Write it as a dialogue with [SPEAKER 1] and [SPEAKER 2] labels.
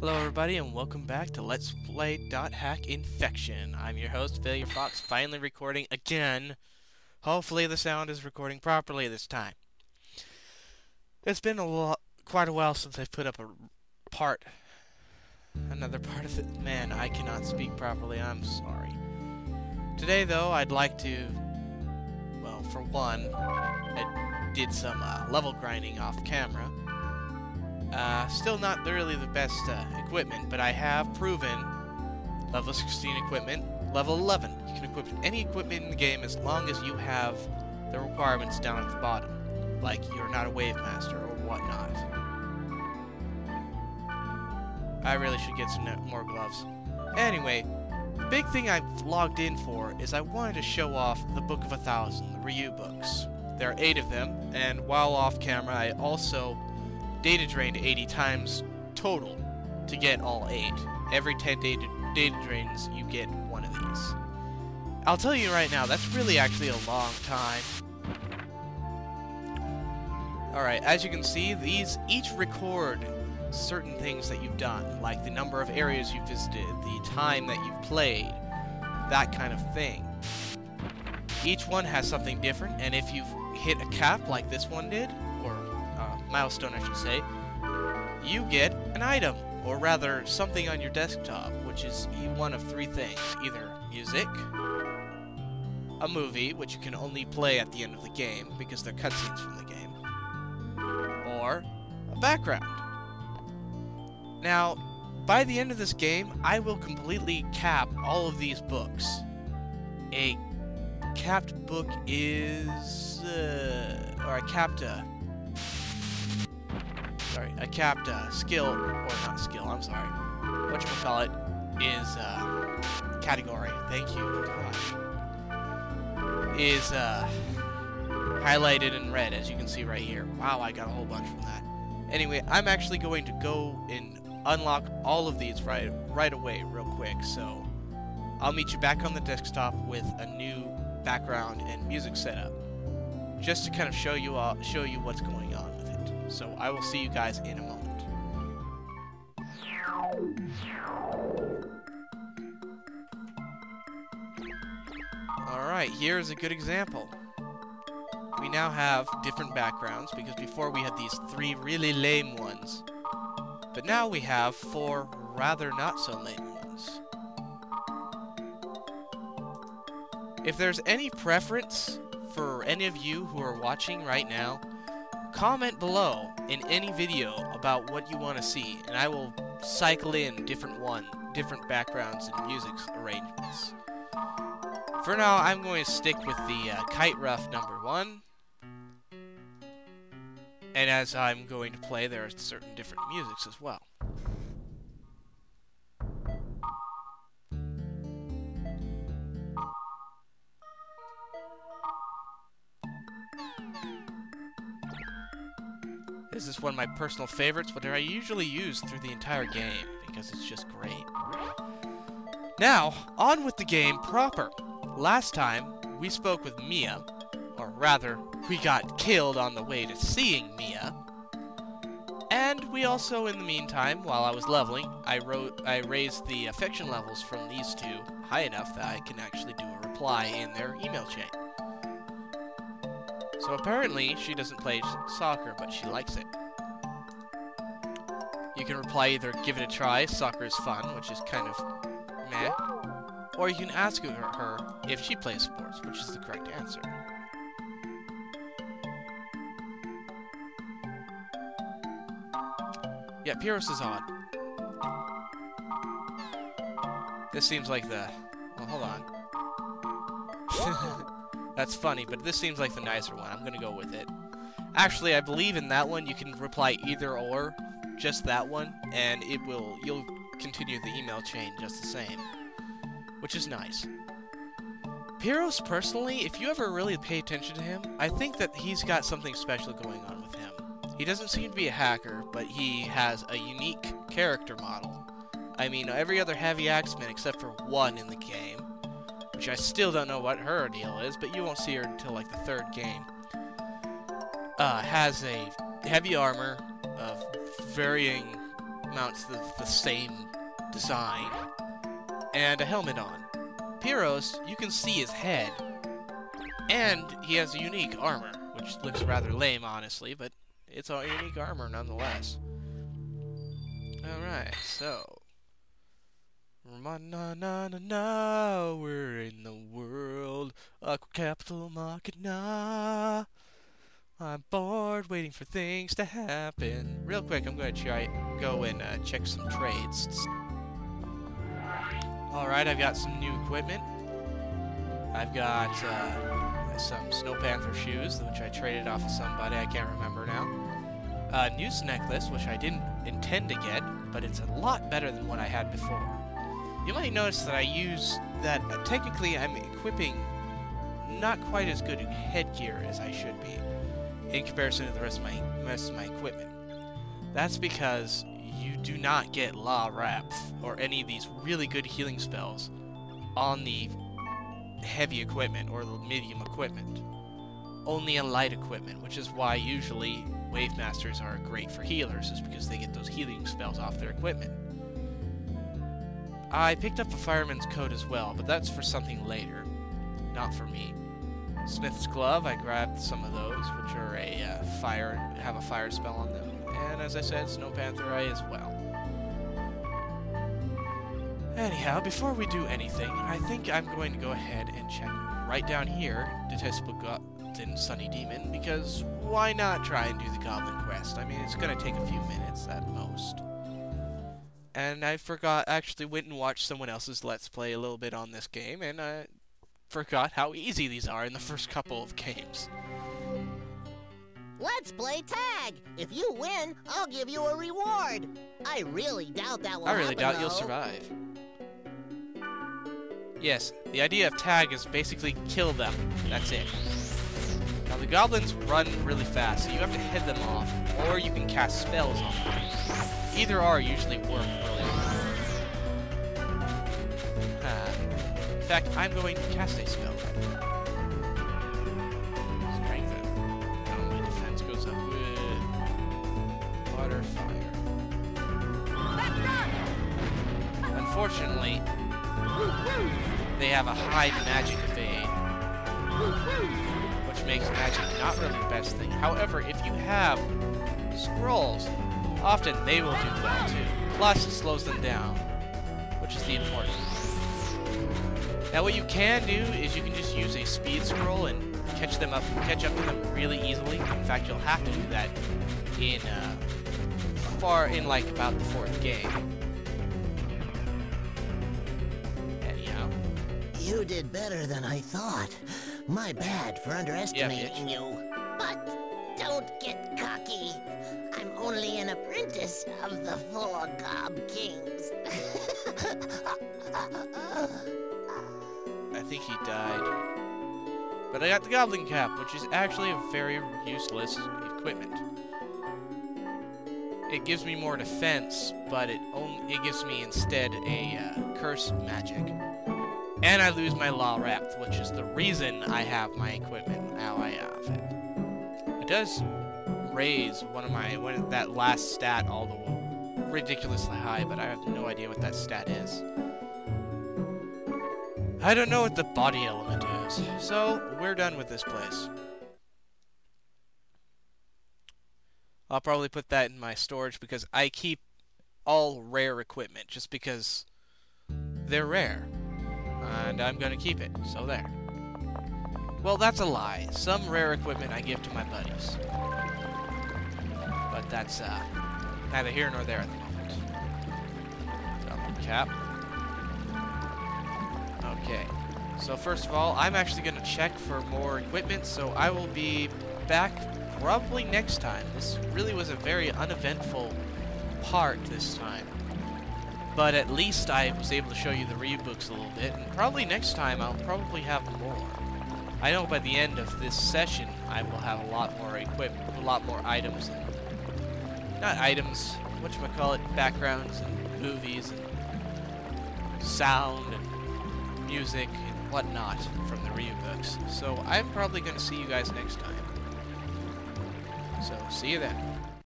[SPEAKER 1] Hello everybody and welcome back to Let's Play .hack Infection. I'm your host, Failure Fox, finally recording again. Hopefully the sound is recording properly this time. It's been quite a while since I've put up another part of it. Man, I cannot speak properly, I'm sorry. Today though, I'd like to, well, for one, I did some level grinding off camera. Still not really the best equipment, but I have proven level 16 equipment, level 11. You can equip any equipment in the game as long as you have the requirements down at the bottom, like you're not a wave master or whatnot. I really should get some more gloves. Anyway, the big thing I've logged in for is I wanted to show off the Book of 1000, the Ryu books. There are 8 of them, and while off camera I also data drained 80 times total to get all 8. Every 10 data drains, you get one of these. I'll tell you right now, that's really actually a long time. Alright, as you can see, these each record certain things that you've done, like the number of areas you've visited, the time that you've played, that kind of thing. Each one has something different, and if you've hit a cap like this one did, or milestone I should say, you get an item, or rather something on your desktop, which is one of 3 things: either music, a movie, which you can only play at the end of the game because they're cutscenes from the game, or a background. Now, by the end of this game, I will completely cap all of these books. A capped book is, or a capped skill, or not skill, I'm sorry, whatchamacallit, is, category, thank you, God, is, highlighted in red, as you can see right here. Wow, I got a whole bunch from that. Anyway, I'm actually going to go and unlock all of these right away, real quick, so I'll meet you back on the desktop with a new background and music setup, just to kind of show you what's going on with it. So I will see you guys in a moment. Alright, here's a good example. We now have different backgrounds, because before we had these 3 really lame ones. But now we have 4 rather not so lame ones. If there's any preference for any of you who are watching right now, comment below in any video about what you want to see, and I will cycle in different backgrounds and music arrangements. For now, I'm going to stick with the Kite Rough #1. And as I'm going to play, there are certain different musics as well. This is one of my personal favorites, but I usually use through the entire game, because it's just great. Now, on with the game proper. Last time, we spoke with Mia, or rather, we got killed on the way to seeing Mia. And we also, in the meantime, while I was leveling, I raised the affection levels from these 2 high enough that I can actually do a reply in their email chain. So apparently, she doesn't play soccer, but she likes it. You can reply either, give it a try, soccer is fun, which is kind of meh, or you can ask her if she plays sports, which is the correct answer. Yeah, Pyros is odd. This seems like the... well, hold on. That's funny, but this seems like the nicer one. I'm gonna go with it. Actually, I believe in that one you can reply either or, just that one, and you'll continue the email chain just the same, which is nice. Pyros, personally, if you ever really pay attention to him, I think that he's got something special going on with him. He doesn't seem to be a hacker, but he has a unique character model. I mean, every other heavy axeman except for one in the game, which I still don't know what her deal is, but you won't see her until like the 3rd game, has a heavy armor of varying mounts the same design, and a helmet on. Pyros, you can see his head, and he has a unique armor, which looks rather lame, honestly, but it's a unique armor nonetheless. Alright, so... Na-na-na-na-na, we're in the world, Aqua Capital Market, nah. I'm bored, waiting for things to happen. Real quick, I'm going to go and check some trades. Alright, I've got some new equipment. I've got some Snow Panther shoes, which I traded off of somebody, I can't remember now. A noose necklace, which I didn't intend to get, but it's a lot better than what I had before. You might notice that I use that, technically I'm equipping not quite as good headgear as I should be in comparison to the rest of my equipment. That's because you do not get La Raph or any of these really good healing spells on the heavy equipment or the medium equipment. Only on light equipment, which is why usually Wave Masters are great for healers, is because they get those healing spells off their equipment. I picked up a Fireman's Coat as well, but that's for something later, not for me. Smith's Glove, I grabbed some of those, which are have a fire spell on them. And as I said, Snow Panther Eye as well. Anyhow, before we do anything, I think I'm going to go ahead and check right down here, Detestable Goblin Sunny Demon, because why not try and do the Goblin Quest? I mean, it's going to take a few minutes at most. And I actually went and watched someone else's Let's Play a little bit on this game, and I forgot how easy these are in the first couple of games.
[SPEAKER 2] Let's play tag! If you win, I'll give you a reward. I really doubt that will happen,
[SPEAKER 1] I really doubt you'll survive. Yes, the idea of tag is basically kill them. That's it. Now the goblins run really fast, so you have to head them off, or you can cast spells on them. Either or usually work really well. In fact, I'm going to cast a spell. Strengthen. Now my defense goes up with water, fire. Unfortunately, they have a high magic evade, which makes magic not really the best thing. However, if you have scrolls, often they will do well too. Plus, it slows them down, which is the important thing. Now, what you can do is you can just use a speed scroll and catch up to them really easily. In fact, you'll have to do that in like about the 4th game. Anyhow.
[SPEAKER 2] You did better than I thought. My bad for underestimating you. But don't get cocky. I'm only an apprentice of the 4 Gob Kings.
[SPEAKER 1] I think he died. But I got the Goblin Cap, which is actually a very useless equipment. It gives me more defense, but it gives me instead a curse magic. And I lose my La Raph, which is the reason I have my equipment how I have it. It does raise that last stat all the ridiculously high, but I have no idea what that stat is. I don't know what the body element is, so we're done with this place. I'll probably put that in my storage because I keep all rare equipment just because they're rare. And I'm gonna keep it, so there. Well, that's a lie. Some rare equipment I give to my buddies. But that's neither here nor there at the moment. Goblin Cap. Okay. So first of all, I'm actually going to check for more equipment, so I will be back probably next time. This really was a very uneventful part this time. But at least I was able to show you the rebooks a little bit, and probably next time I'll probably have more. I know by the end of this session I will have a lot more equipment, a lot more items, and not items, whatchamacallit, backgrounds and movies and sound and music and whatnot from the rebooks. So I'm probably going to see you guys next time. So see you then.